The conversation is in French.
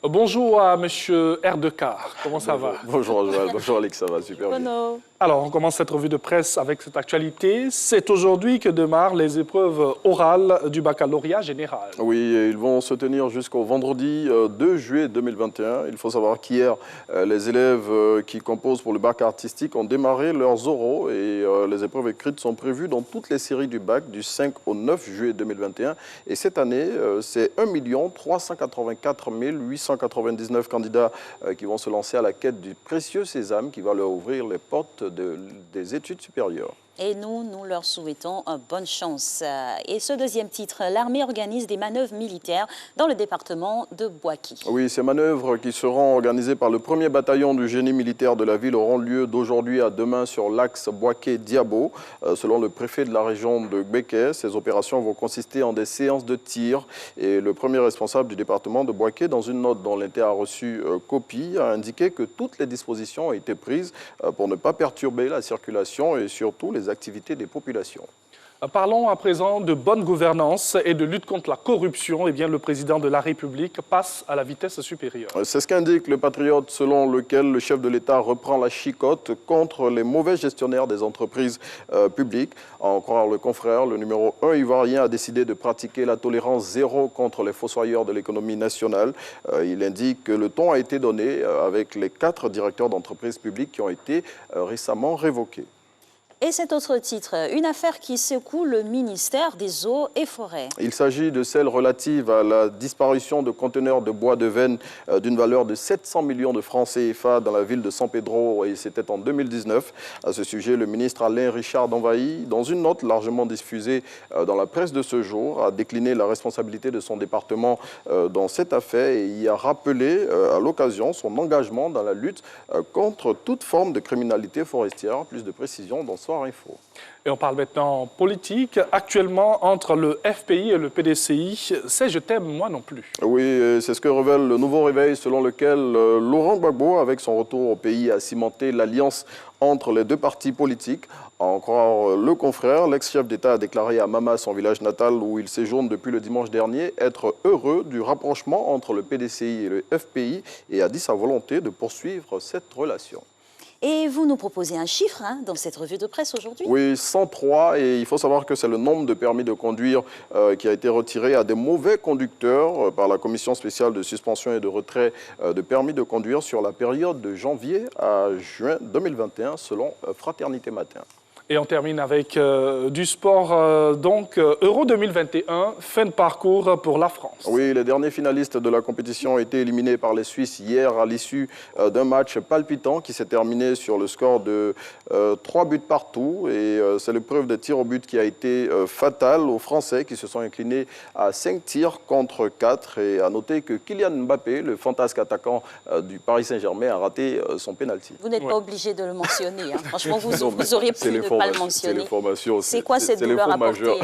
Bonjour à Monsieur Erdekar, comment ça va? Bonjour Joël, bonjour Alex, ça va super bien. Alors, on commence cette revue de presse avec cette actualité. C'est aujourd'hui que démarrent les épreuves orales du baccalauréat général. Oui, ils vont se tenir jusqu'au vendredi 2 juillet 2021. Il faut savoir qu'hier, les élèves qui composent pour le bac artistique ont démarré leurs oraux et les épreuves écrites sont prévues dans toutes les séries du bac du 5 au 9 juillet 2021. Et cette année, c'est 1 384 899 candidats qui vont se lancer à la quête du précieux sésame qui va leur ouvrir les portes des études supérieures. Et nous leur souhaitons bonne chance. Et ce deuxième titre, l'armée organise des manœuvres militaires dans le département de Boaké. Oui, ces manœuvres qui seront organisées par le 1er bataillon du génie militaire de la ville auront lieu d'aujourd'hui à demain sur l'axe Boaké-Diabo. Selon le préfet de la région de Gbeke, ces opérations vont consister en des séances de tir. Et le premier responsable du département de Boaké, dans une note dont l'Inter a reçu copie, a indiqué que toutes les dispositions ont été prises pour ne pas perturber la circulation et surtout les activités des populations. Parlons à présent de bonne gouvernance et de lutte contre la corruption. Eh bien, le président de la République passe à la vitesse supérieure. C'est ce qu'indique le Patriote, selon lequel le chef de l'État reprend la chicotte contre les mauvais gestionnaires des entreprises publiques. À en croire le confrère, le numéro 1 ivoirien a décidé de pratiquer la tolérance zéro contre les fossoyeurs de l'économie nationale. Il indique que le ton a été donné avec les 4 directeurs d'entreprises publiques qui ont été récemment révoqués. Et cet autre titre, une affaire qui secoue le ministère des Eaux et Forêts. Il s'agit de celle relative à la disparition de conteneurs de bois de veine d'une valeur de 700 millions de francs CFA dans la ville de San Pedro, et c'était en 2019. À ce sujet, le ministre Alain Richard Danvaï, dans une note largement diffusée dans la presse de ce jour, a décliné la responsabilité de son département dans cette affaire et y a rappelé à l'occasion son engagement dans la lutte contre toute forme de criminalité forestière. Plus de précisions dans Soir Info. Et on parle maintenant politique. Actuellement, entre le FPI et le PDCI, c'est « Je t'aime, moi non plus ». Oui, c'est ce que révèle le nouveau réveil selon lequel Laurent Gbagbo, avec son retour au pays, a cimenté l'alliance entre les deux partis politiques. À en croire le confrère, l'ex-chef d'État a déclaré à Mama, son village natal où il séjourne depuis le dimanche dernier, être heureux du rapprochement entre le PDCI et le FPI et a dit sa volonté de poursuivre cette relation. Et vous nous proposez un chiffre dans cette revue de presse aujourd'hui? Oui, 103, et il faut savoir que c'est le nombre de permis de conduire qui a été retiré à des mauvais conducteurs par la commission spéciale de suspension et de retrait de permis de conduire sur la période de janvier à juin 2021 selon Fraternité Matin. Et on termine avec du sport, Euro 2021, fin de parcours pour la France. Oui, les derniers finalistes de la compétition ont été éliminés par les Suisses hier à l'issue d'un match palpitant qui s'est terminé sur le score de 3 buts partout. Et c'est l'épreuve des tirs au but qui a été fatale aux Français qui se sont inclinés à 5 tirs contre 4. Et à noter que Kylian Mbappé, le fantasque attaquant du Paris Saint-Germain, a raté son pénalty. Vous n'êtes pas obligé de le mentionner. Franchement, vous auriez pu ne pas le mentionner. C'est les formations. C'est quoi cette douleur apportée